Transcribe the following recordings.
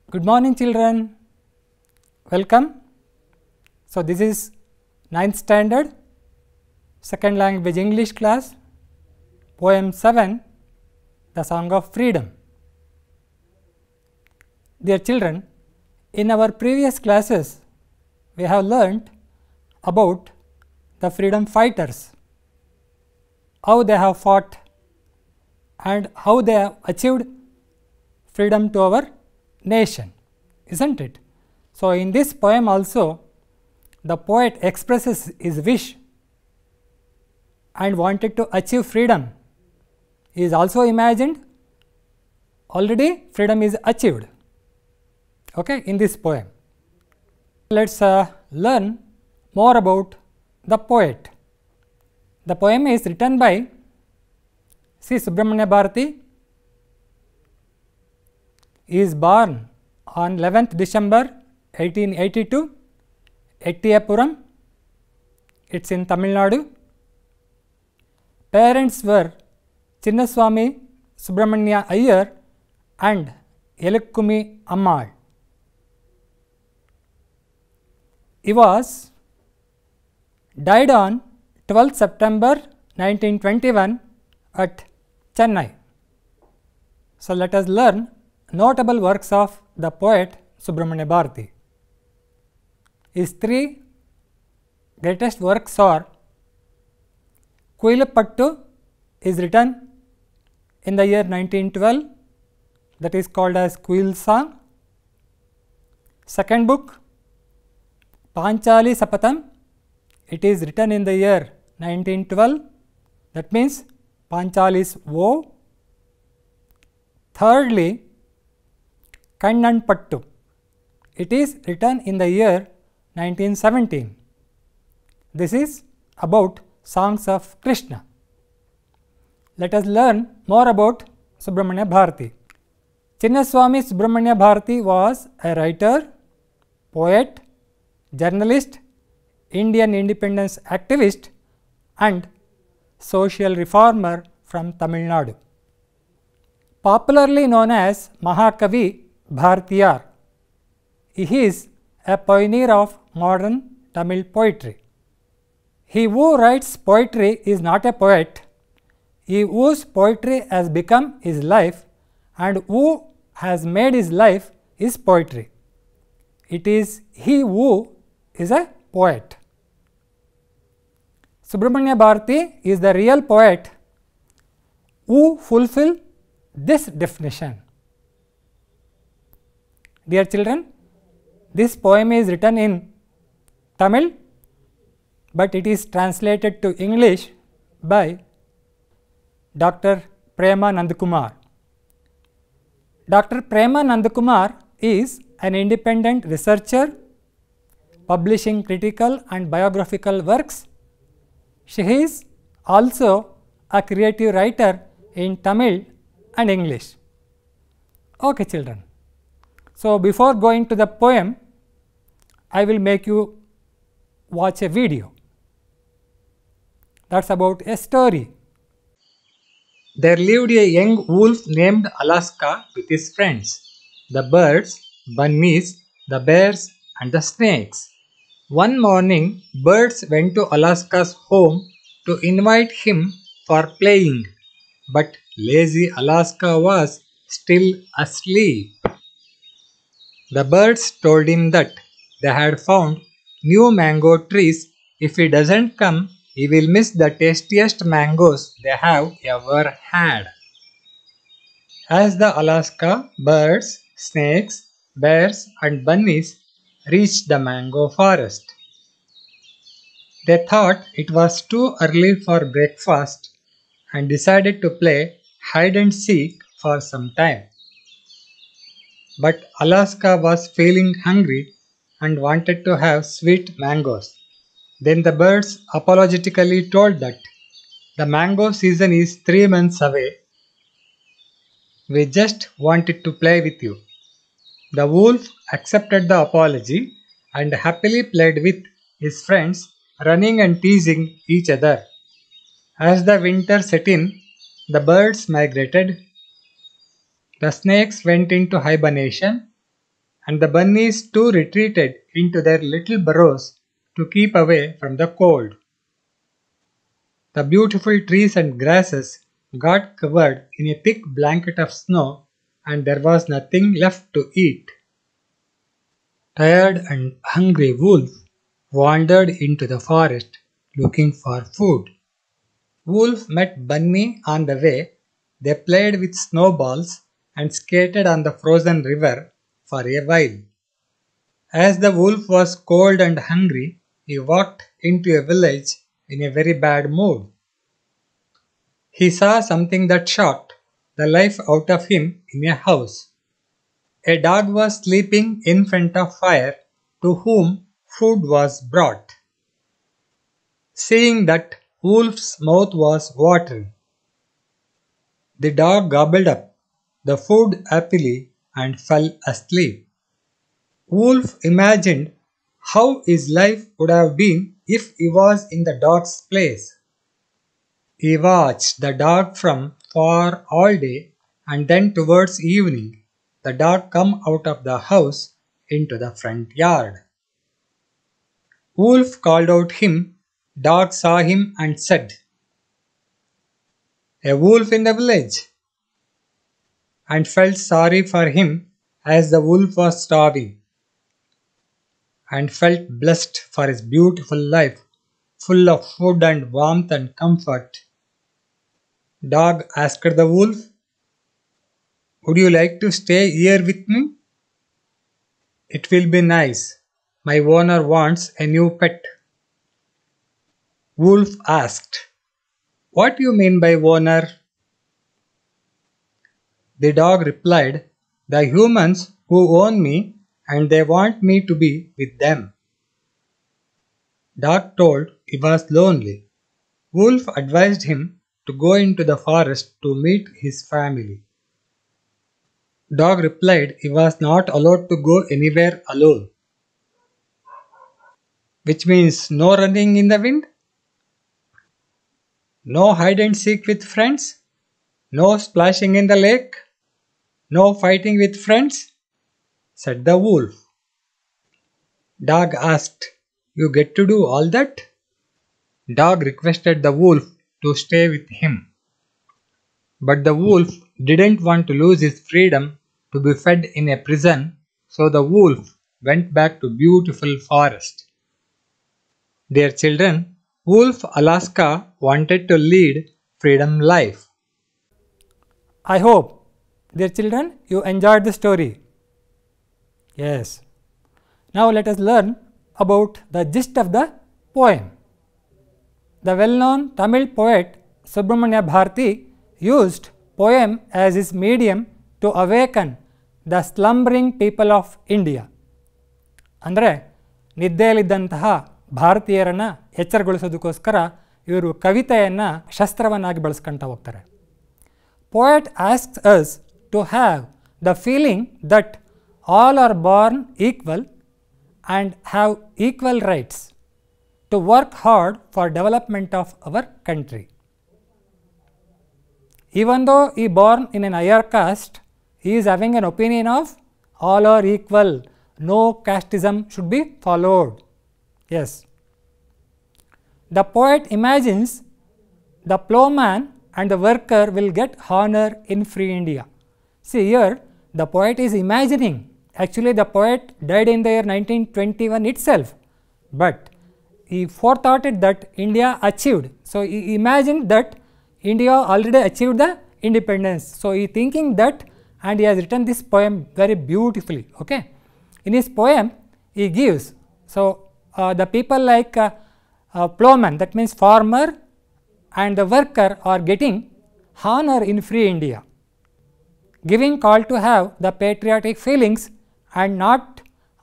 Good morning, children. Welcome. So, this is 9th standard, second language English class, poem 7, The Song of Freedom. Dear children, in our previous classes, we have learnt about the freedom fighters, how they have fought and how they have achieved freedom to our nation, isn't it? So, in this poem also, the poet expresses his wish and wanted to achieve freedom. He is also imagined already freedom is achieved, okay, in this poem. Let us learn more about the poet. The poem is written by C. Subramanya Bharati. He is born on 11th December 1882, Ettiyapuram, it is in Tamil Nadu. Parents were Chinnaswamy Subramanya Iyer and Yelakkumi Ammal. He was died on 12th September 1921 at Chennai. So, let us learn notable works of the poet Subramanya Bharati. His three greatest works are Kuilapattu is written in the year 1912, that is called as Kuil Song. Second book, Panchali Sapatham, it is written in the year 1912, that means Panchali's Vow. Thirdly, Kannan Pattu, it is written in the year 1917. This is about songs of Krishna. Let us learn more about Subramanya Bharati. Chinnaswamy Subramanya Bharati was a writer, poet, journalist, Indian independence activist and social reformer from Tamil Nadu. Popularly known as Mahakavi Bharatiyar, he is a pioneer of modern Tamil poetry. He who writes poetry is not a poet, he whose poetry has become his life and who has made his life his poetry. It is he who is a poet. Subramanya Bharati is the real poet who fulfill this definition. Dear children, this poem is written in Tamil, but it is translated to English by Dr. Prema Nandakumar. Dr. Prema Nandakumar is an independent researcher publishing critical and biographical works. She is also a creative writer in Tamil and English. Okay, children. So, before going to the poem, I will make you watch a video that is about a story. There lived a young wolf named Alaska with his friends, the birds, bunnies, the bears and the snakes. One morning, birds went to Alaska's home to invite him for playing, but lazy Alaska was still asleep. The birds told him that they had found new mango trees. If he doesn't come, he will miss the tastiest mangoes they have ever had. As the Alaska birds, snakes, bears and bunnies reached the mango forest, they thought it was too early for breakfast and decided to play hide and seek for some time. But Alaska was feeling hungry and wanted to have sweet mangoes. Then the birds apologetically told that the mango season is 3 months away. We just wanted to play with you. The wolf accepted the apology and happily played with his friends, running and teasing each other. As the winter set in, the birds migrated. The snakes went into hibernation and the bunnies too retreated into their little burrows to keep away from the cold. The beautiful trees and grasses got covered in a thick blanket of snow, and there was nothing left to eat. Tired and hungry Wolf wandered into the forest looking for food. Wolf met Bunny on the way. They played with snowballs and skated on the frozen river for a while. As the wolf was cold and hungry, he walked into a village in a very bad mood. He saw something that shocked the life out of him in a house. A dog was sleeping in front of fire, to whom food was brought. Seeing that, Wolf's mouth was watering. The dog gobbled up the food happily and fell asleep. Wolf imagined how his life would have been if he was in the dog's place. He watched the dog from far all day, and then towards evening the dog come out of the house into the front yard. Wolf called out him. Dog saw him and said, "A wolf in the village," and felt sorry for him as the wolf was starving, and felt blessed for his beautiful life, full of food and warmth and comfort. Dog asked the wolf, "Would you like to stay here with me?" "It will be nice. My owner wants a new pet." Wolf asked, "What do you mean by owner?" The dog replied, "The humans who own me, and they want me to be with them." Dog told he was lonely. Wolf advised him to go into the forest to meet his family. Dog replied he was not allowed to go anywhere alone, which means no running in the wind, no hide and seek with friends, no splashing in the lake, no fighting with friends, said the wolf. Dog asked, "You get to do all that?" Dog requested the wolf to stay with him. But the wolf didn't want to lose his freedom to be fed in a prison, so the wolf went back to beautiful forest. Dear children, Wolf Alaska wanted to lead freedom life. I hope, dear children, you enjoyed the story. Yes. Now let us learn about the gist of the poem. The well-known Tamil poet Subramanya Bharati used poem as his medium to awaken the slumbering people of India. ಅಂದರೆ ನಿದ್ದೆಯಲ್ಲಿದ್ದಂತಹ ಭಾರತೀಯರನ್ನು ಎಚ್ಚರಗೊಳಿಸೋದಕ್ಕೋಸ್ಕರ ಇವರು ಕವಿತೆಯನ್ನು ಶಸ್ತ್ರವನ್ನಾಗಿ ಬಳಸ್ಕೊಳ್ತಾ ಹೋಗ್ತಾರೆ. Poet asks us to have the feeling that all are born equal and have equal rights, to work hard for development of our country. Even though he born in an higher caste, he is having an opinion of all are equal, no casteism should be followed. Yes. The poet imagines the plowman and the worker will get honor in free India. See here, the poet is imagining. Actually, the poet died in the year 1921 itself, but he forethought it that India achieved. So he imagined that India already achieved the independence. So he thinking that, and he has written this poem very beautifully. Okay, in his poem he gives, so the people like plowman, that means farmer, and the worker are getting honor in free India, giving call to have the patriotic feelings and not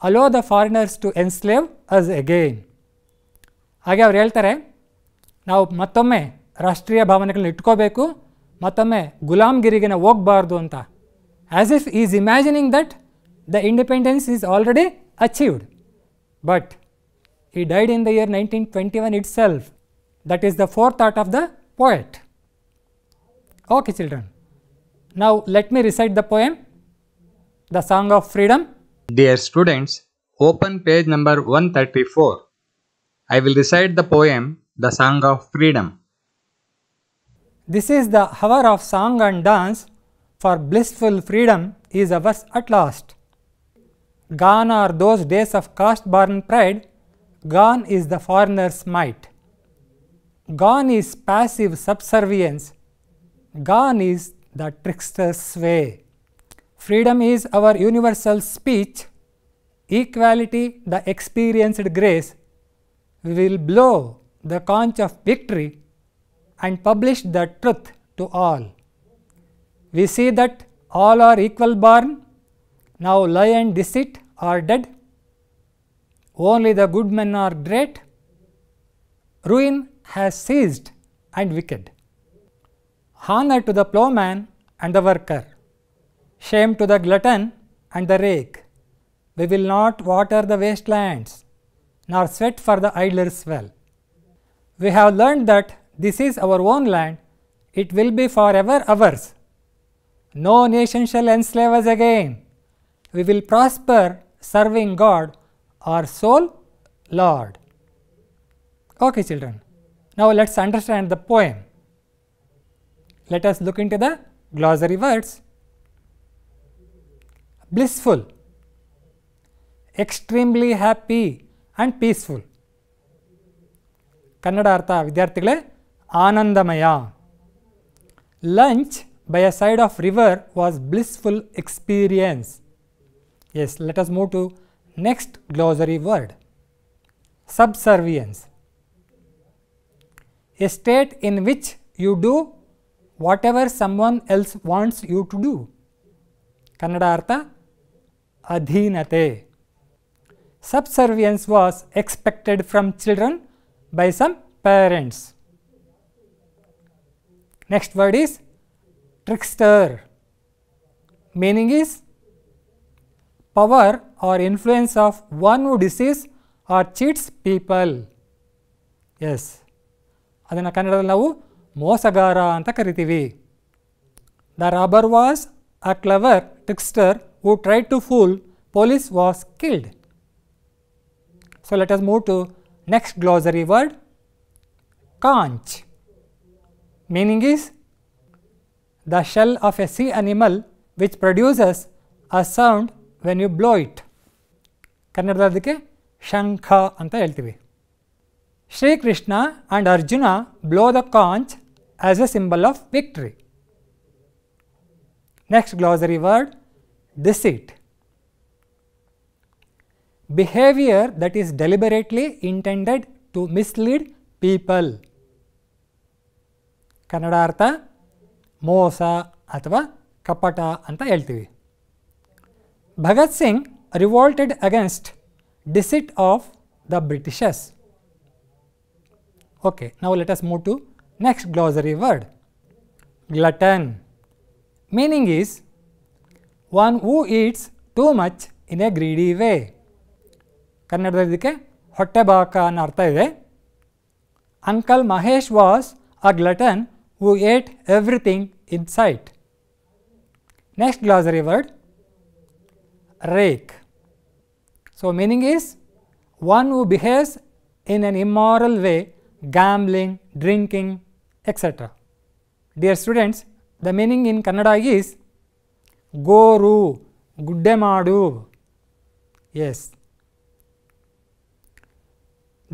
allow the foreigners to enslave us again. ಹಾಗೆ ಅವ್ರು ಹೇಳ್ತಾರೆ, ನಾವು ಮತ್ತೊಮ್ಮೆ ರಾಷ್ಟ್ರೀಯ ಭಾವನೆಗಳನ್ನ ಇಟ್ಕೋಬೇಕು, ಮತ್ತೊಮ್ಮೆ ಗುಲಾಮ್ಗಿರಿಗೆ ನಾವು ಹೋಗಬಾರ್ದು ಅಂತ. As if is imagining that the independence is already achieved, but he died in the year 1921 itself. That is the forethought of the poet. Okay children, now let me recite the poem, The Song of Freedom. Dear students, open page number 134. I will recite the poem, The Song of Freedom. This is the hour of song and dance, for blissful freedom is ours at last. Gone are those days of caste-born pride, gone is the foreigner's might. Gone is passive subservience, gone is the trickster's sway. Freedom is our universal speech, equality the experienced grace. We will blow the conch of victory and publish the truth to all. We see that all are equal born, now lie and deceit are dead. Only the good men are great, ruin has ceased and wicked. Honor to the ploughman and the worker, shame to the glutton and the rake. We will not water the wastelands, nor sweat for the idler's well. We have learned that this is our own land, it will be forever ours. No nation shall enslave us again. We will prosper serving God, our sole Lord. Okay, children. Now let us understand the poem. Let us look into the glossary words. Blissful, extremely happy and peaceful. Kannada ಅರ್ಥ ವಿದ್ಯಾರ್ಥಿಗಳೇ ಆನಂದಮಯ. Lunch by a side of river was blissful experience. Yes, let us move to next glossary word. Subservience, a state in which you do whatever someone else wants you to do. Kannada ಅರ್ಥ ಅಧೀನತೆ. Subservience was expected from children by some parents. Next word is trickster. Meaning is power or influence of one who deceives or cheats people. Yes, ಅದನ್ನು ಕನ್ನಡದಲ್ಲಿ ನಾವು ಮೋಸಗಾರ ಅಂತ ಕರಿತೀವಿ. The robber was a clever trickster who tried to fool police was killed. So let us move to next glossary word, conch. Meaning is the shell of a sea animal which produces a sound when you blow it. ಕನ್ನಡದಲ್ಲಿ ಅದಕ್ಕೆ ಶಂಖ ಅಂತ ಹೇಳ್ತೀವಿ. Shri Krishna and Arjuna blow the conch as a symbol of victory. Next glossary word, deceit. Behavior that is deliberately intended to mislead people. Kannada ಅರ್ಥ ಮೋಸ ಅಥವಾ ಕಪಟ ಅಂತ ಹೇಳ್ತೀವಿ. Bhagat Singh revolted against deceit of the Britishers. Okay, now let us move to next glossary word, glutton. Meaning is one who eats too much in a greedy way. ಕನ್ನಡದಲ್ಲಿ ಇದಕ್ಕೆ ಹೊಟ್ಟೆಬಾಕ ಅನ್ನೋ ಅರ್ಥ ಇದೆ. Uncle Mahesh was a glutton who ate everything in sight. Next glossary word, rake. So meaning is one who behaves in an immoral way, gambling, drinking, etc. Dear students, the meaning in Kannada is goru, gudde madu. Yes.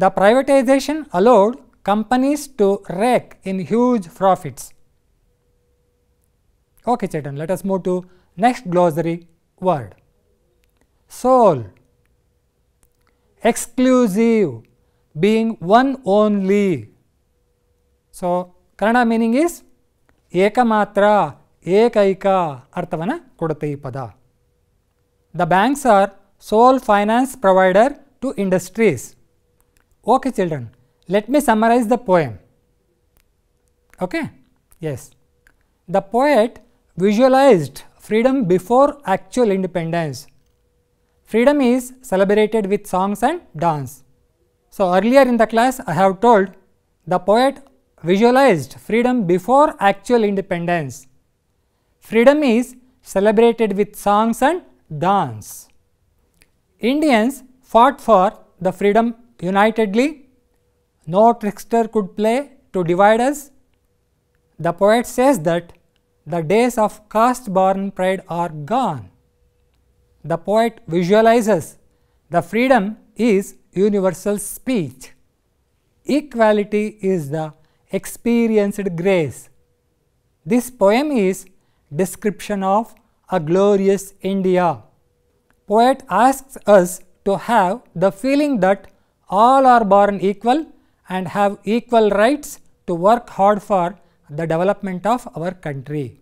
The privatization allowed companies to rake in huge profits. Okay, children, let us move to next glossary word, soul. Exclusive, being one only. So Kannada meaning is ಏಕಮಾತ್ರ, ಏಕೈಕ ಅರ್ಥವನ್ನು ಕೊಡುತ್ತೆ ಈ ಪದ. The banks are sole finance provider to industries. Okay, children, let me summarize the poem. Okay, yes, the poet visualized freedom before actual independence. Freedom is celebrated with songs and dance. So earlier in the class I have told the poet visualized freedom before actual independence. Freedom is celebrated with songs and dance. Indians fought for the freedom unitedly. No trickster could play to divide us. The poet says that the days of caste-born pride are gone. The poet visualizes the freedom is universal speech. Equality is the experienced grace. This poem is description of a glorious India. Poet asks us to have the feeling that all are born equal and have equal rights to work hard for the development of our country.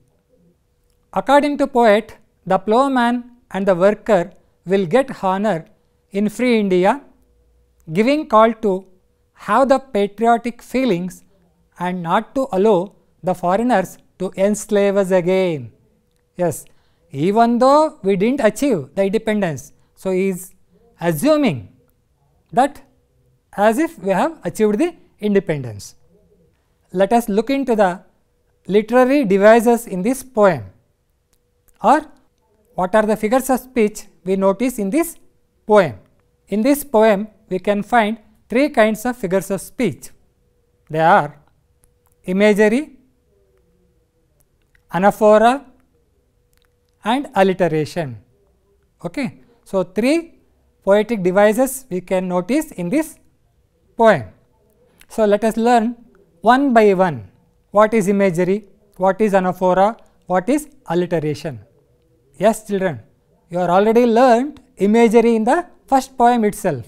According to poet, the plowman and the worker will get honor in free India, giving call to have the patriotic feelings and not to allow the foreigners to enslave us again. Yes, even though we didn't achieve the independence, so he is assuming that as if we have achieved the independence. Let us look into the literary devices in this poem, or what are the figures of speech we notice in this poem. In this poem, we can find three kinds of figures of speech. They are imagery, anaphora and alliteration. Okay. So, three poetic devices we can notice in this poem. So, let us learn one by one what is imagery, what is anaphora, what is alliteration. Yes children, you are already learned imagery in the first poem itself.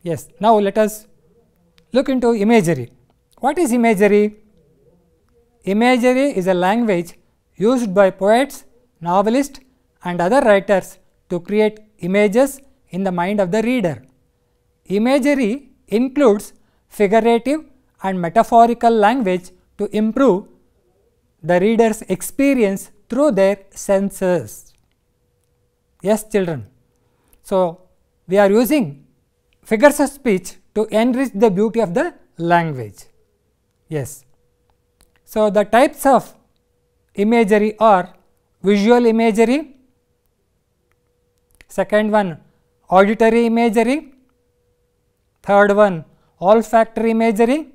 Yes, now let us look into imagery. What is imagery? Imagery is a language used by poets, novelists and other writers to create images in the mind of the reader. Imagery includes figurative and metaphorical language to improve the reader's experience through their senses. Yes children. So, we are using figures of speech to enrich the beauty of the language. Yes. So, the types of imagery are visual imagery, second one auditory imagery, third one olfactory imagery,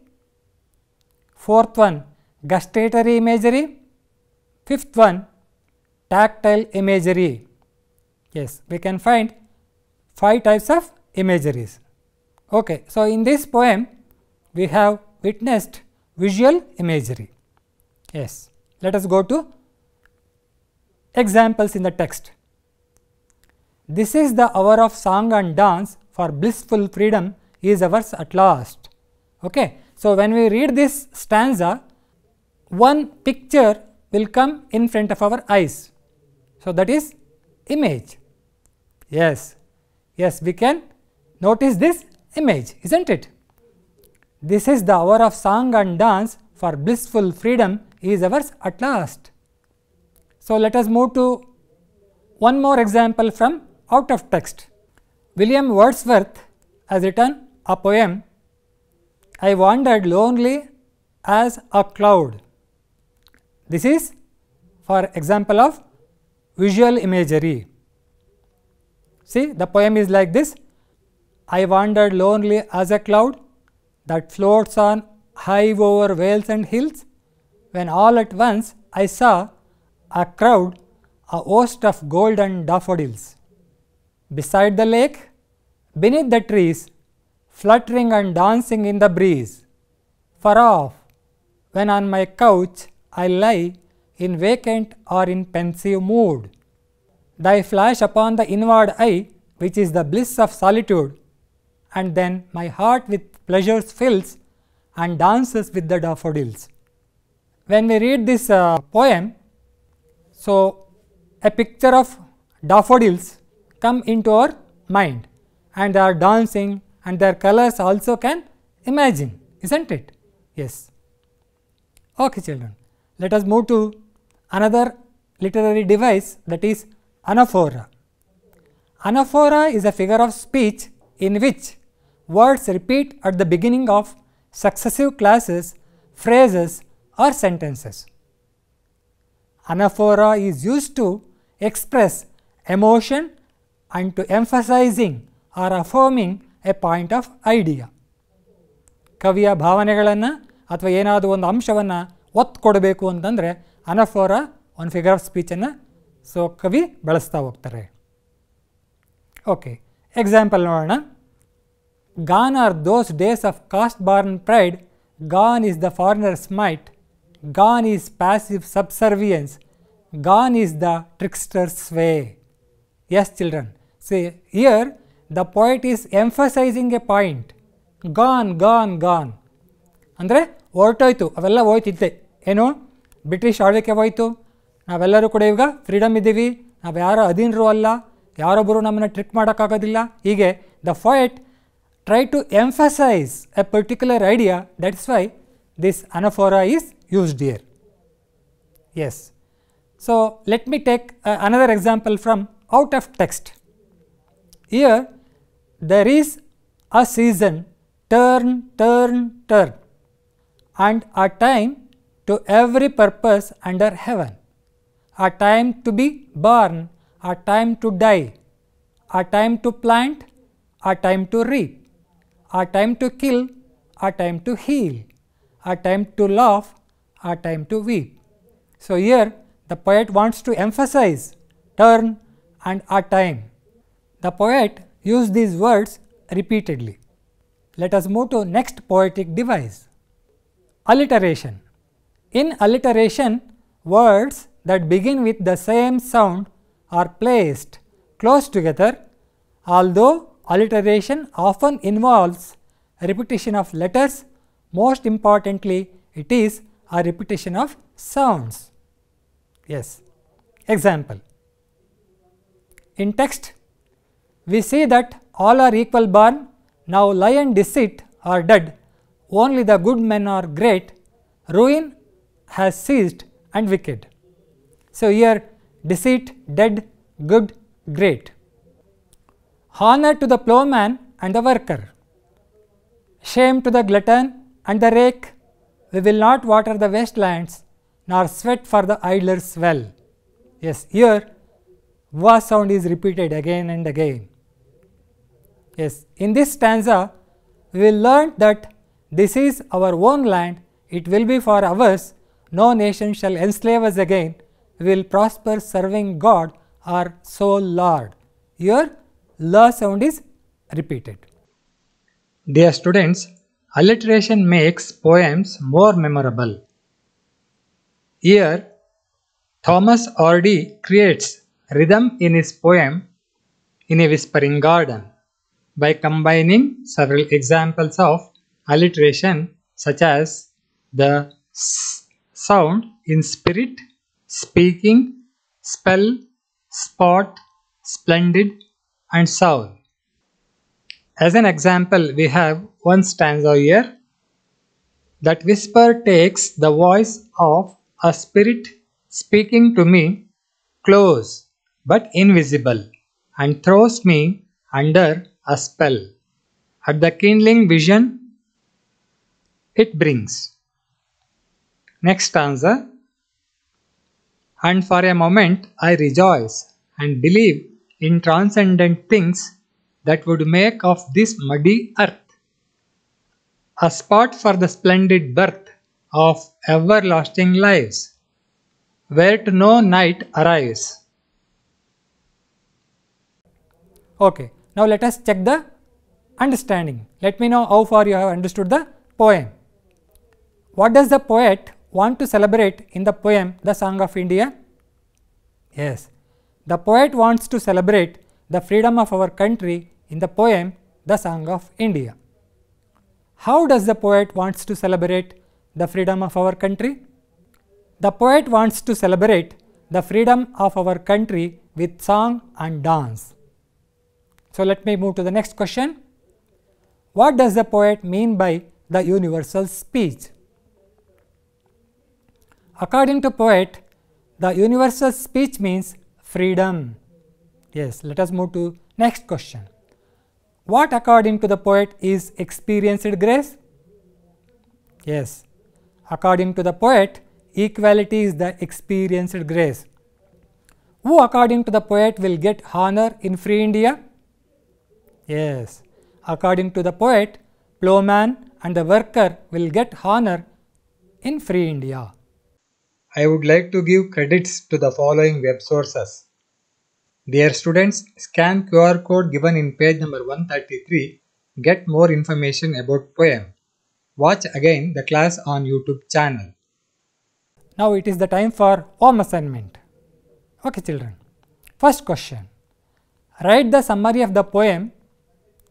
fourth one gustatory imagery, fifth one tactile imagery. Yes, we can find 5 types of imageries. Okay. So, in this poem we have witnessed visual imagery. Yes. Let us go to examples in the text. This is the hour of song and dance, for blissful freedom is ours at last. Okay. So, when we read this stanza, one picture will come in front of our eyes. So, that is image. Yes, yes, we can notice this image, isn't it? This is the hour of song and dance, for blissful freedom is ours at last. So, let us move to one more example from out of text. William Wordsworth has written a poem, I wandered lonely as a cloud. This is for example of visual imagery. See, the poem is like this. I wandered lonely as a cloud that floats on high over vales and hills, when all at once I saw a crowd, a host of golden daffodils. Beside the lake, beneath the trees, fluttering and dancing in the breeze. Far off, when on my couch I lie in vacant or in pensive mood, thy flash upon the inward eye, which is the bliss of solitude, and then my heart with pleasures fills and dances with the daffodils. When we read this poem, so a picture of daffodils come into our mind, and they are dancing, and their colors also can imagine, isn't it? Yes. Okay children, let us move to another literary device, that is anaphora. Anaphora is a figure of speech in which words repeat at the beginning of successive clauses, phrases or sentences. Anaphora is used to express emotion and to emphasizing are affirming a point of idea. ಕವಿಯ ಭಾವನೆಗಳನ್ನು ಅಥವಾ ಏನಾದರೂ ಒಂದು ಅಂಶವನ್ನು ಒತ್ತು ಕೊಡಬೇಕು ಅಂತಂದರೆ ಅನಫೋರ ಒಂದು ಫಿಗರ್ ಆಫ್ ಸ್ಪೀಚನ್ನು ಕವಿ ಬಳಸ್ತಾ ಹೋಗ್ತಾರೆ. ಓಕೆ, ಎಕ್ಸಾಂಪಲ್ ನೋಡೋಣ. Gone are those days of caste born pride, gone is the foreigner's might, gone is passive subservience, gone is the trickster's way. Yes children, see here the poet is emphasizing a point. Gone, gone, gone. ಅಂದರೆ ಹೊರಟೋಯ್ತು, ಅವೆಲ್ಲ ಹೋಯ್ತಿದ್ದೆ. ಏನು, British ಆಳ್ವಿಕೆ ಹೋಯ್ತು, ನಾವೆಲ್ಲರೂ ಕೂಡ ಈಗ freedom ಇದ್ದೀವಿ, ನಾವು ಯಾರೋ ಅಧೀನರು ಅಲ್ಲ, ಯಾರೊಬ್ಬರು ನಮ್ಮನ್ನು ಟ್ರಿಕ್ ಮಾಡೋಕ್ಕಾಗೋದಿಲ್ಲ. ಹೀಗೆ the poet try to emphasise a particular idea. That's why this anaphora is used here. Yes, so let me take another example from out of text. Here there is a season, turn, turn, turn, and a time to every purpose under heaven, a time to be born, a time to die, a time to plant, a time to reap, a time to kill, a time to heal, a time to laugh, a time to weep. So here the poet wants to emphasize turn and a time. The poet used these words repeatedly. Let us move to next poetic device, alliteration. In alliteration, words that begin with the same sound are placed close together. Although alliteration often involves repetition of letters, most importantly it is a repetition of sounds. Yes, example. In text, we see that all are equal born, now lie and deceit are dead, only the good men are great, ruin has ceased and wicked. So here deceit, dead, good, great. Honor to the plowman and the worker, shame to the glutton and the rake, we will not water the wastelands, nor sweat for the idler's well. Yes, here va sound is repeated again and again. Yes, in this stanza we will learn that this is our own land, it will be for ours, no nation shall enslave us again, we will prosper serving God our sole Lord. Here la sound is repeated. Dear students, alliteration makes poems more memorable. Here Thomas Hardy creates rhythm in his poem In a Whispering Garden by combining several examples of alliteration such as the s sound in spirit, speaking, spell, spot, splendid and soul. As an example, we have one stanza here. That whisper takes the voice of a spirit speaking to me close but invisible, and throws me under a spell. At the kindling vision it brings. Next stanza. And for a moment I rejoice and believe in transcendent things that would make of this muddy earth a spot for the splendid birth of everlasting lives, where to no night arrives. Okay, now let us check the understanding. Let me know how far you have understood the poem. What does the poet want to celebrate in the poem The Song of India? Yes, the poet wants to celebrate the freedom of our country in the poem The Song of India. How does the poet wants to celebrate the freedom of our country? The poet wants to celebrate the freedom of our country with song and dance. So let me move to the next question. What does the poet mean by the universal speech? According to poet, the universal speech means freedom. Yes, let us move to next question. What according to the poet is experienced grace? Yes, according to the poet, equality is the experienced grace. Who according to the poet will get honor in free India? Yes, according to the poet, plowman and the worker will get honor in free India. I would like to give credits to the following web sources. Dear students, scan QR code given in page number 133. Get more information about poem. Watch again the class on YouTube channel. Now it is the time for home assignment. Okay children, first question. Write the summary of the poem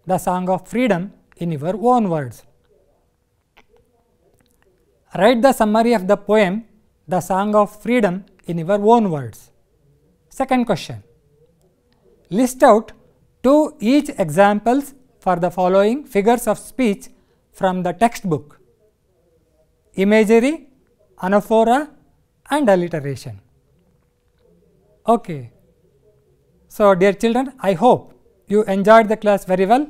The Song of Freedom in your own words. Write the summary of the poem The Song of Freedom in your own words. Second question. List out 2 each examples for the following figures of speech from the textbook: imagery, anaphora and alliteration. Okay. So dear children, I hope you enjoyed the class very well.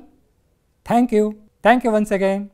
Thank you. Thank you once again.